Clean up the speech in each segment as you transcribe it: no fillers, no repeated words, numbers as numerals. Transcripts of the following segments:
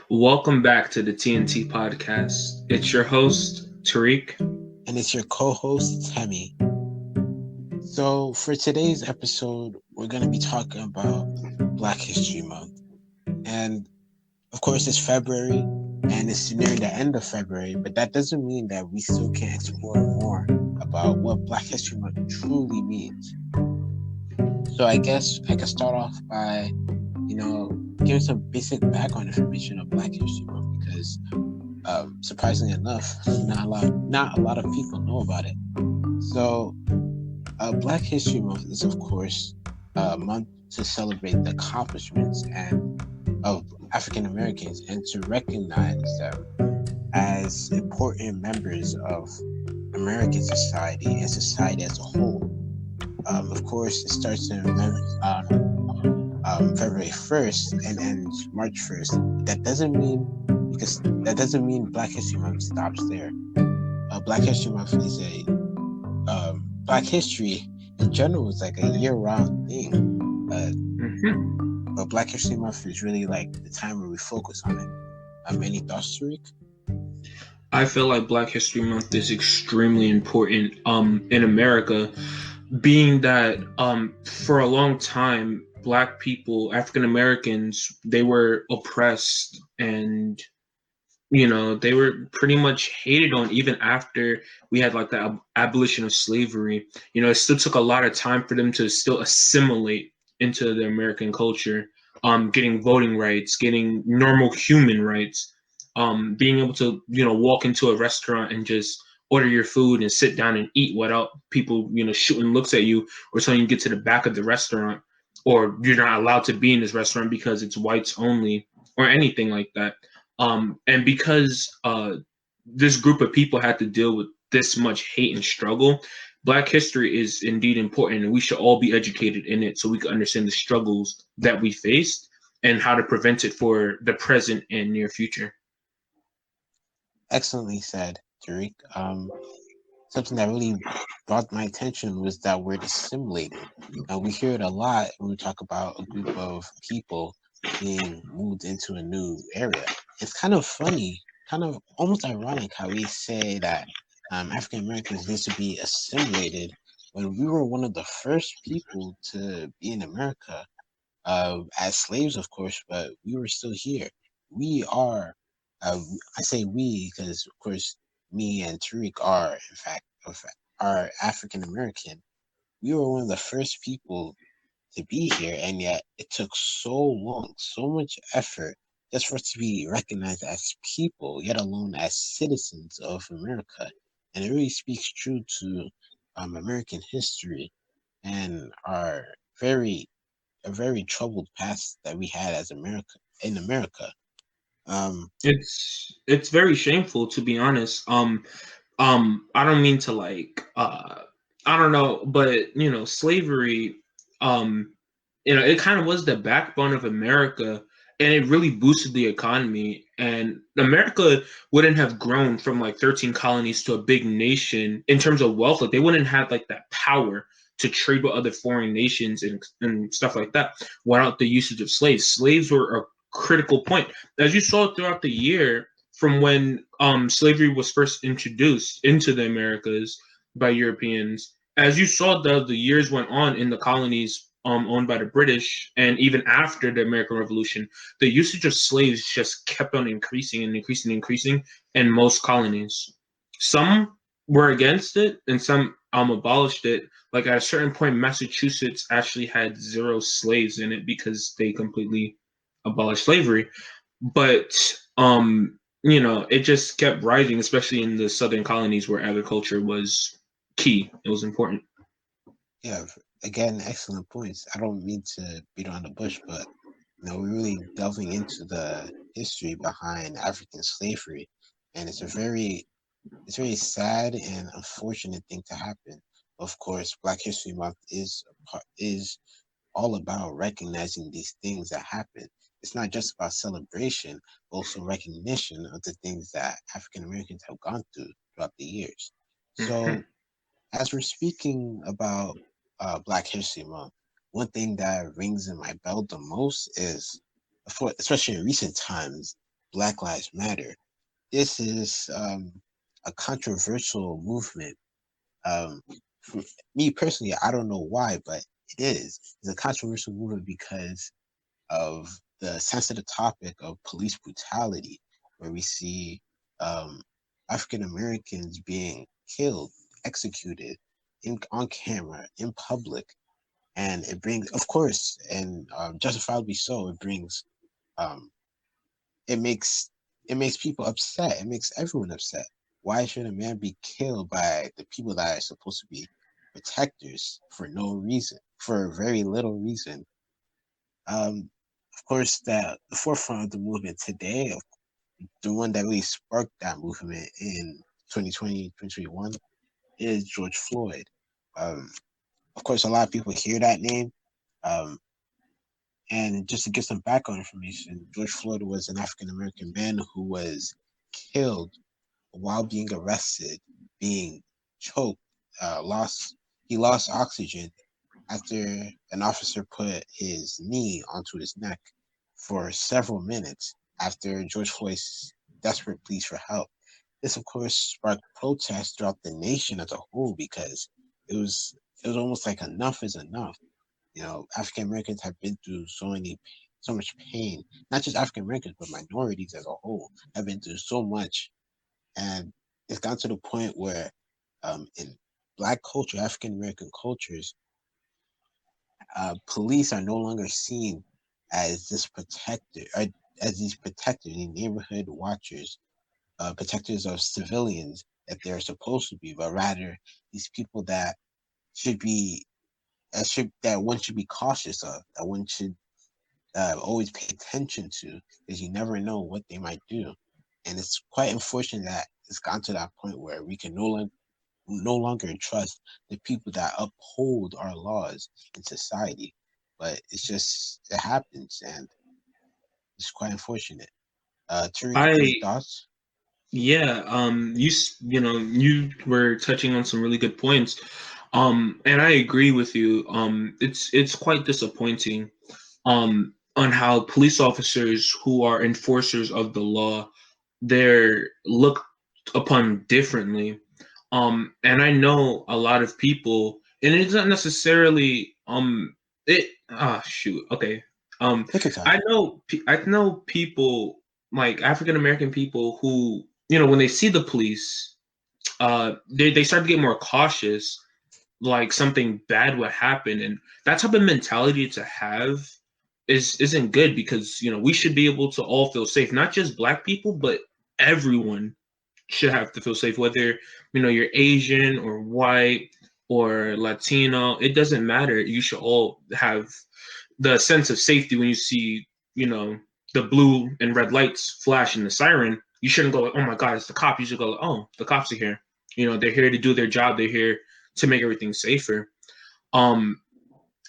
Welcome back to the TNT podcast. It's your host, Tariq. And it's your co-host, Temi. So for today's episode, we're going to be talking about Black History Month. And of course, it's February and it's nearing the end of February, but that doesn't mean that we still can't explore more about what Black History Month truly means. So I guess I could start off by, giving some basic background information of Black History Month because surprisingly enough, not a lot of people know about it. So Black History Month is, of course, a month to celebrate the accomplishments of African Americans and to recognize them as important members of American society and society as a whole. Of course, it starts in February 1st and ends March 1st. That doesn't mean Black History Month stops there. Black History Month is Black history in general is like a year-round thing. But Black History Month is really like the time where we focus on it. Any thoughts, Tariq? I feel like Black History Month is extremely important in America, being that for a long time, Black people, African Americans, they were oppressed and they were pretty much hated on even after we had like the abolition of slavery. It still took a lot of time for them to still assimilate into the American culture, getting voting rights, getting normal human rights, being able to, walk into a restaurant and just order your food and sit down and eat without people, shooting looks at you or telling you to get to the back of the restaurant, or you're not allowed to be in this restaurant because it's whites only or anything like that. And because this group of people had to deal with this much hate and struggle, Black history is indeed important, and we should all be educated in it so we can understand the struggles that we faced and how to prevent it for the present and near future. Excellently said, Tariq. Something that really brought my attention was that word assimilating. We hear it a lot when we talk about a group of people being moved into a new area. It's kind of funny, kind of almost ironic how we say that African Americans need to be assimilated when we were one of the first people to be in America as slaves, of course, but we were still here. We are, I say we because, of course, me and Tariq are, are African American. We were one of the first people to be here, and yet it took so long, so much effort just for us to be recognized as people, yet alone as citizens of America. And it really speaks true to American history and our very a very troubled past that we had as America in America. It's very shameful, to be honest. I don't mean to I don't know, but slavery, it kind of was the backbone of America, and it really boosted the economy. And America wouldn't have grown from like 13 colonies to a big nation in terms of wealth. Like they wouldn't have like that power to trade with other foreign nations and stuff like that without the usage of slaves. Slaves were a critical point. As you saw throughout the year, from when slavery was first introduced into the Americas by Europeans, as you saw the years went on in the colonies owned by the British, and even after the American Revolution, the usage of slaves just kept on increasing and increasing and increasing in most colonies. Some were against it, and some abolished it. Like at a certain point, Massachusetts actually had zero slaves in it because they completely abolished slavery. But it just kept rising, especially in the southern colonies where agriculture was key. It was important. Yeah, again, excellent points. I don't mean to beat around the bush, but we're really delving into the history behind African slavery, and it's very sad and unfortunate thing to happen. Of course, Black History Month is all about recognizing these things that happen. It's not just about celebration, but also recognition of the things that African Americans have gone throughout the years. Mm-hmm. So, as we're speaking about Black History Month, one thing that rings in my bell the most is, especially in recent times, Black Lives Matter. This is a controversial movement. For me personally, I don't know why, but it is. It's a controversial movement because of the sensitive topic of police brutality, where we see African Americans being killed, executed on camera, in public. And it brings, of course, and justifiably so, it brings, um, it makes, it makes people upset. It makes everyone upset. Why should a man be killed by the people that are supposed to be protectors for no reason, for very little reason? Of course, the forefront of the movement today, the one that really sparked that movement in 2020, 2021, is George Floyd. Um, of course, a lot of people hear that name. Um, and just to give some background information, George Floyd was an African American man who was killed while being arrested, being choked, lost he lost oxygen after an officer put his knee onto his neck for several minutes after George Floyd's desperate pleas for help. This, of course, sparked protests throughout the nation as a whole because it was almost like enough is enough. You know, African Americans have been through so much pain. Not just African Americans, but minorities as a whole have been through so much, and it's gotten to the point where, in Black culture, African American cultures, police are no longer seen as this protector, or as these protectors, these neighborhood watchers, protectors of civilians that they're supposed to be, but rather these people that should be that one should be cautious of, that one should always pay attention to, because you never know what they might do. And it's quite unfortunate that it's gotten to that point where we can no longer trust the people that uphold our laws in society. But it happens, and it's quite unfortunate. Tariq, any I thoughts? Yeah, you know, you were touching on some really good points. And I agree with you. It's quite disappointing on how police officers who are enforcers of the law, they're looked upon differently. And I know a lot of people, and it's not necessarily it shoot, okay. Um Take your time. I know people, like African American people, who, you know, when they see the police, they start to get more cautious, like something bad would happen. And that type of mentality to have isn't good, because, you know, we should be able to all feel safe, not just black people, but everyone should have to feel safe, whether, you know, you're Asian or white or Latino. It doesn't matter. You should all have the sense of safety. When you see, you know, the blue and red lights flash in the siren, you shouldn't go like, oh my god, it's the cop. You should go like, oh, the cops are here. You know, they're here to do their job. They're here to make everything safer. um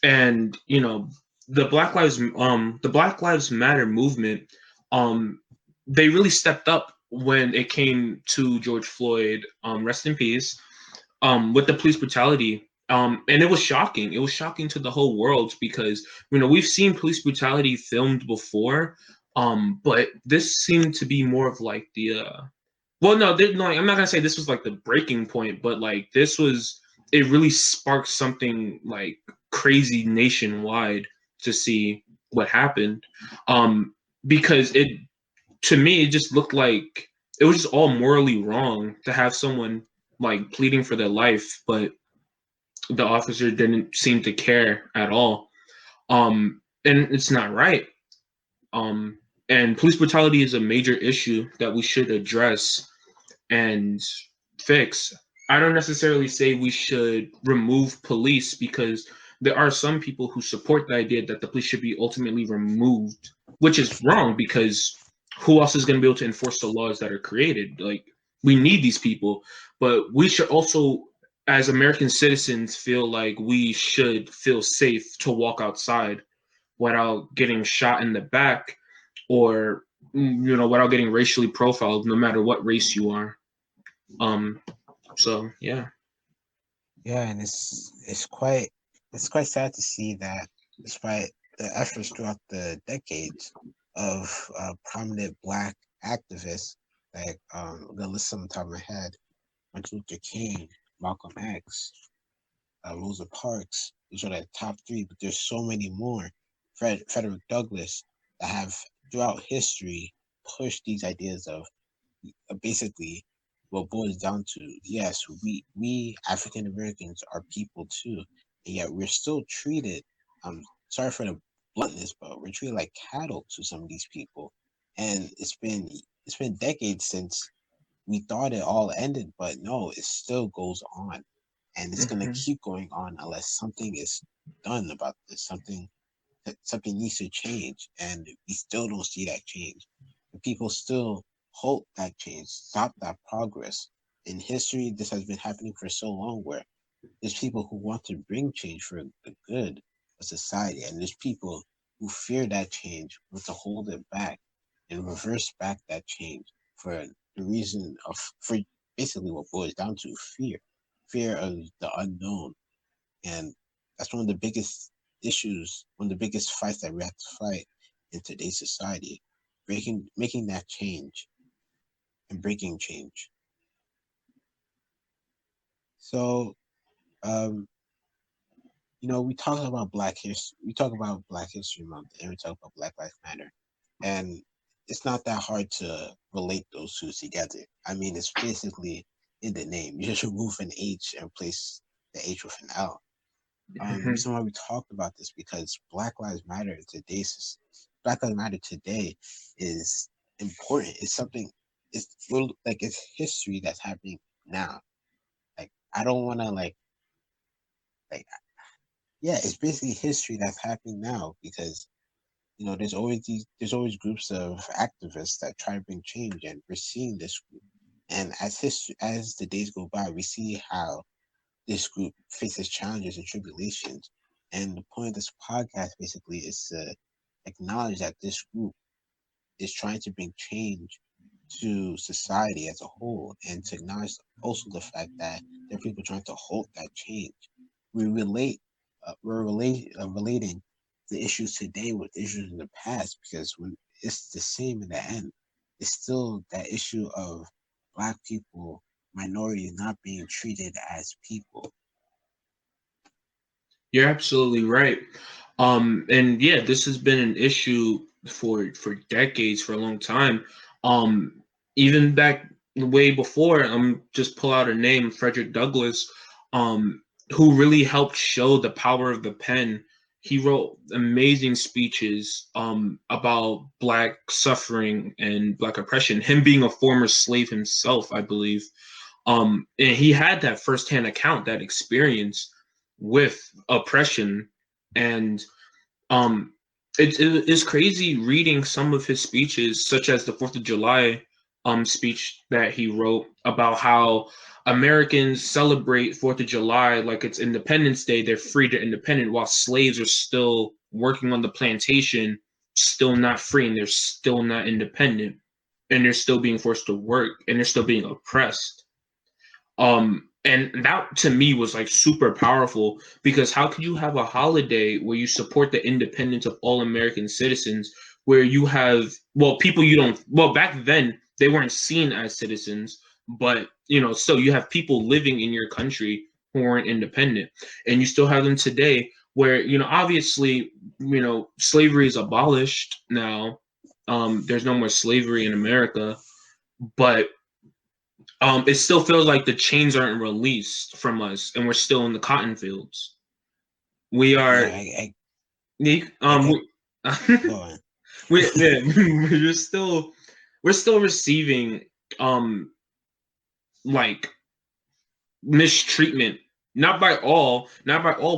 and, you know, the Black Lives Matter movement, um they really stepped up when it came to George Floyd, rest in peace, with the police brutality. And it was shocking. It was shocking to the whole world, because, you know, we've seen police brutality filmed before, but this seemed to be more of like the well, no, no, I'm not gonna say this was like the breaking point, but like this was, it really sparked something like crazy nationwide to see what happened. Because it, to me, it just looked like it was just all morally wrong to have someone like pleading for their life, but the officer didn't seem to care at all. And it's not right. Um, and police brutality is a major issue that we should address and fix. I don't necessarily say we should remove police, because there are some people who support the idea that the police should be ultimately removed, which is wrong, because who else is going to be able to enforce the laws that are created? Like, we need these people, but we should also, as American citizens, feel like we should feel safe to walk outside without getting shot in the back, or, you know, without getting racially profiled, no matter what race you are. um, so yeah. Yeah, and it's quite sad to see that despite the efforts throughout the decades of prominent Black activists, like the list on the top of my head: Martin Luther King, Malcolm X, Rosa Parks. Those are the top three, but there's so many more. Frederick Douglass that have throughout history pushed these ideas of basically what boils down to, yes, we African Americans are people too, and yet we're still treated. I'm sorry for the bluntness, but we're treated like cattle to some of these people, and it's been decades since we thought it all ended, but no, it still goes on, and it's gonna Mhm. keep going on unless something is done about this. Something needs to change, and we still don't see that change. And people still halt that change, stop that progress. In history, this has been happening for so long, where there's people who want to bring change for the good of society, and there's people who fear that change, want to hold it back and reverse back that change for the reason of, for basically what boils down to fear of the unknown. And that's one of the biggest issues, one of the biggest fights that we have to fight in today's society, making that change and breaking change. So, um, we talk about Black History Month, and we talk about Black Lives Matter, and it's not that hard to relate those two together. I mean, it's basically in the name. You just remove an H and replace the H with an L. The Mhm. reason why we talked about this because Black Lives Matter today is important. It's something. It's history that's happening now. Like I don't want to like yeah, it's basically history that's happening now because there's always groups of activists that try to bring change, and we're seeing this group. And as the days go by, we see how this group faces challenges and tribulations. And the point of this podcast basically is to acknowledge that this group is trying to bring change to society as a whole, and to acknowledge also the fact that there are people trying to halt that change. We relate, relating the issues today with issues in the past because when it's the same in the end, it's still that issue of Black people, minorities not being treated as people. You're absolutely right. And yeah, this has been an issue for decades, for a long time. Even back way before, just pull out a name, Frederick Douglass, um, who really helped show the power of the pen. He wrote amazing speeches about Black suffering and Black oppression. Him being a former slave himself, I believe, and he had that firsthand account, that experience with oppression. And um it's crazy reading some of his speeches, such as the Fourth of July speech that he wrote about how Americans celebrate Fourth of July like it's Independence Day. They're free, to independent, while slaves are still working on the plantation, still not free, and they're still not independent, and they're still being forced to work, and they're still being oppressed. And that to me was like super powerful, because how could you have a holiday where you support the independence of all American citizens, where you have, well, people you don't, well, back then they weren't seen as citizens, but still you have people living in your country who weren't independent, and you still have them today where, obviously, slavery is abolished now. There's no more slavery in America, but it still feels like the chains aren't released from us, and we're still in the cotton fields. We Yeah, are, I get we, going. yeah, we're still receiving, um, like, mistreatment, not by all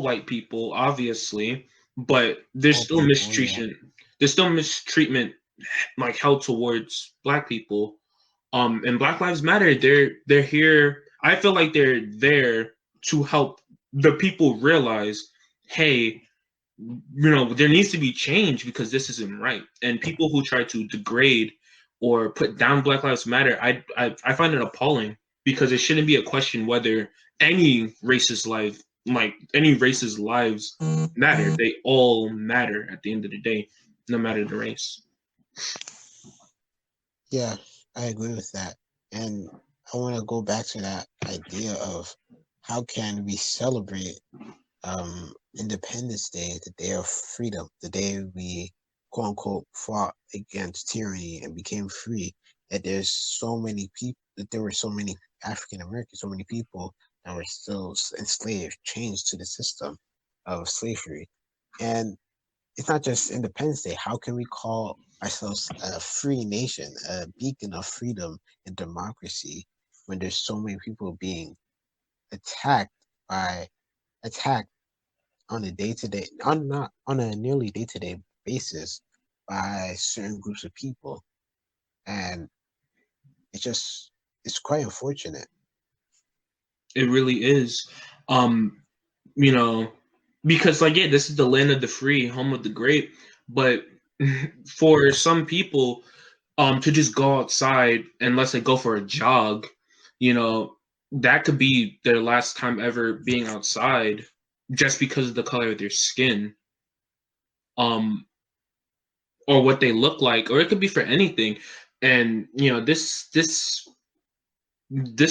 white people, obviously, but there's All still people, yeah. mistreatment. There's still mistreatment, like, held towards Black people. And Black Lives Matter, they're here. I feel like they're there to help the people realize, hey, there needs to be change, because this isn't right. And people who try to degrade or put down Black Lives Matter, I find it appalling, because it shouldn't be a question whether any racist lives matter. They all matter at the end of the day, no matter the race. Yeah, I agree with that. And I want to go back to that idea of how can we celebrate Independence Day, the day of freedom, the day we quote unquote fought against tyranny and became free. That there's so many people, that there were so many African Americans, so many people that were still enslaved, chained to the system of slavery. And it's not just Independence Day. How can we call ourselves a free nation, a beacon of freedom and democracy, when there's so many people being attacked by attacked on a day to day, on not on a nearly day to day basis by certain groups of people, and it's just it's quite unfortunate. It really is. Um, you know, because like yeah, this is the land of the free, home of the great. But for some people, to just go outside and let's say go for a jog, you know, that could be their last time ever being outside just because of the color of their skin, um, or what they look like, or it could be for anything. And you know, this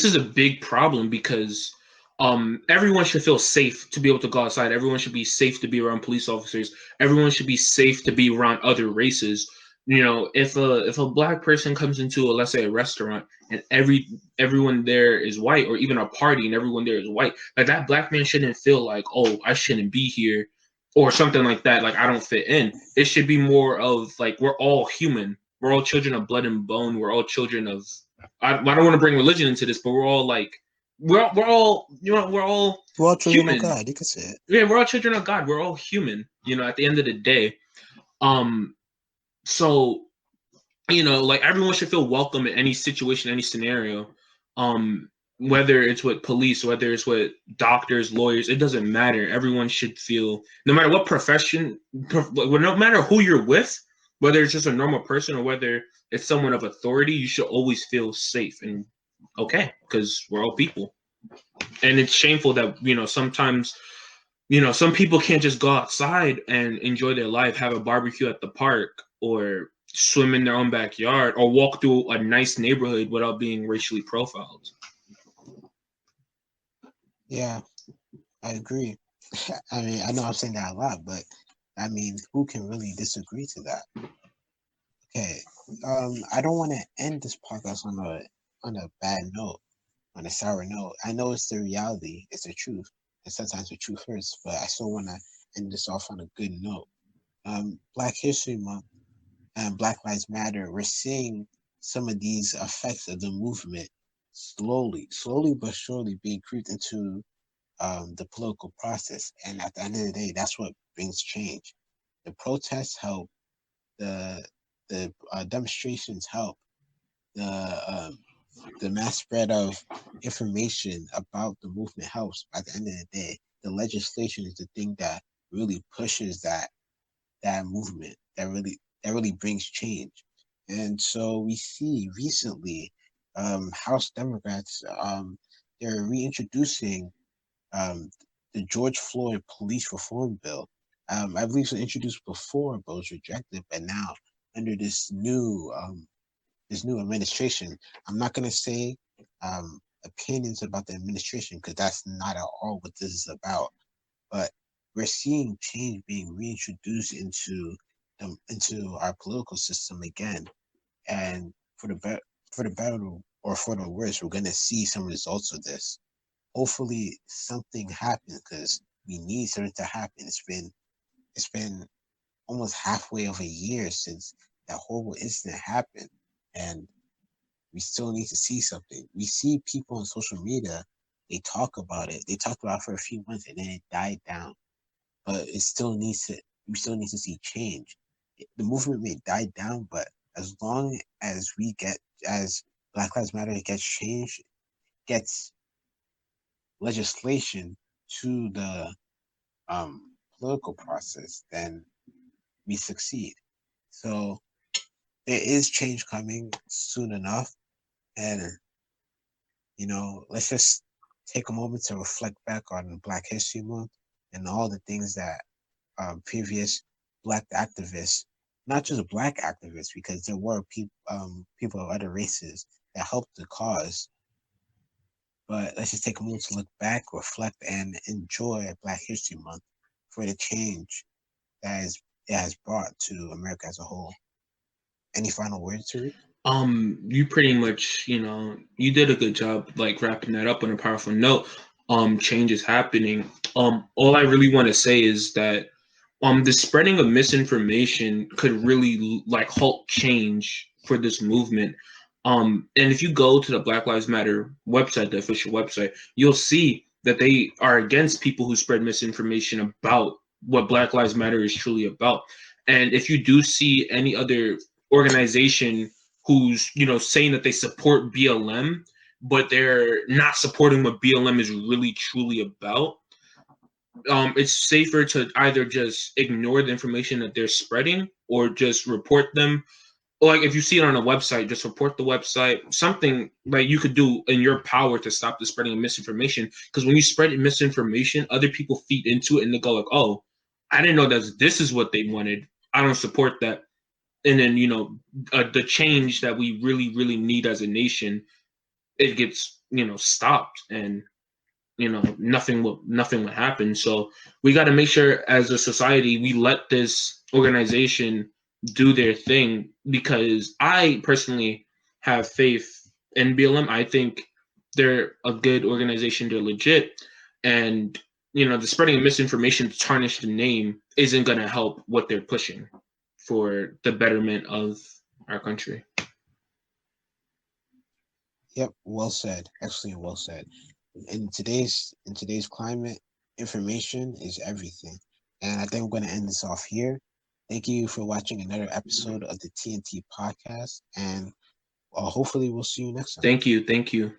is a big problem because everyone should feel safe to be able to go outside. Everyone should be safe to be around police officers. Everyone should be safe to be around other races. You know, if a black person comes into a, let's say, a restaurant and everyone there is white, or even a party and everyone there is white, like that black man shouldn't feel like, oh, I shouldn't be here or something like that, like I don't fit in. It should be more of like we're all human. We're all children of blood and bone. We're all children of I don't want to bring religion into this, but we're all like we're all you know we're all We're all children of human. God. You could say it. Yeah, we're all children of God. We're all human. You know, at the end of the day, um, so you know, like everyone should feel welcome in any situation, any scenario. Um, whether it's with police, whether it's with doctors, lawyers, it doesn't matter. Everyone should feel, no matter what profession, no matter who you're with, whether it's just a normal person or whether it's someone of authority, you should always feel safe and okay because we're all people. And it's shameful that you know sometimes you know some people can't just go outside and enjoy their life, have a barbecue at the park, or swim in their own backyard, or walk through a nice neighborhood without being racially profiled. Yeah, I agree. I mean, I know I'm saying that a lot, but I mean, who can really disagree to that? Okay, I don't want to end this podcast on a bad note, on a sour note. I know it's the reality, it's the truth, and sometimes the truth hurts, but I still want to end this off on a good note. Black History Month and Black Lives Matter, we're seeing some of these effects of the movement slowly but surely being creeped into the political process. And at the end of the day, that's what brings change. The protests help, the the demonstrations help, the the mass spread of information about the movement helps. At the end of the day, the legislation is the thing that really pushes that movement, that really brings change. And so we see recently House Democrats, they're reintroducing um, the George Floyd Police Reform Bill. I believe it was introduced before, but was rejected. But now, under this new administration, I'm not going to say opinions about the administration because that's not at all what this is about. But we're seeing change being reintroduced into our political system again, and for the better or for the worse, we're going to see some results of this. Hopefully, something happens because we need something to happen. It's been almost halfway of a year since that horrible incident happened, and we still need to see something. We see people on social media, they talk about it. They talked about it for a few months and then it died down. But it still needs to we still need to see change. The movement may die down, but as long as we get as Black Lives Matter gets changed, gets legislation to the political process, then we succeed. So there is change coming soon enough, and let's just take a moment to reflect back on Black History Month and all the things that previous Black activists not just Black activists, because there were people of other races that helped the cause. But let's just take a moment to look back, reflect, and enjoy Black History Month for the change that it has brought to America as a whole. Any final words, Tariq? You pretty much, you did a good job like wrapping that up on a powerful note. Change is happening. All I really want to say is that the spreading of misinformation could really like halt change for this movement. And if you go to the Black Lives Matter website, the official website, you'll see that they are against people who spread misinformation about what Black Lives Matter is truly about. And if you do see any other organization who's saying that they support BLM, but they're not supporting what BLM is really truly about, it's safer to either just ignore the information that they're spreading or just report them. Like if you see it on a website, just report the website. Something like you could do in your power to stop the spreading of misinformation. Because when you spread misinformation, other people feed into it and they go like, "Oh, I didn't know that this is what they wanted. I don't support that." And then the change that we really, really need as a nation, it gets stopped, and nothing will happen. So we got to make sure as a society we let this organization do their thing, because I personally have faith in BLM. I think they're a good organization, they're legit, and the spreading of misinformation to tarnish the name isn't going to help what they're pushing for the betterment of our country. Yep, well said. Excellent, well said. In today's climate, information is everything. And I think we're going to end this off here. Thank you for watching another episode of the TNT podcast, and hopefully we'll see you next time. Thank you.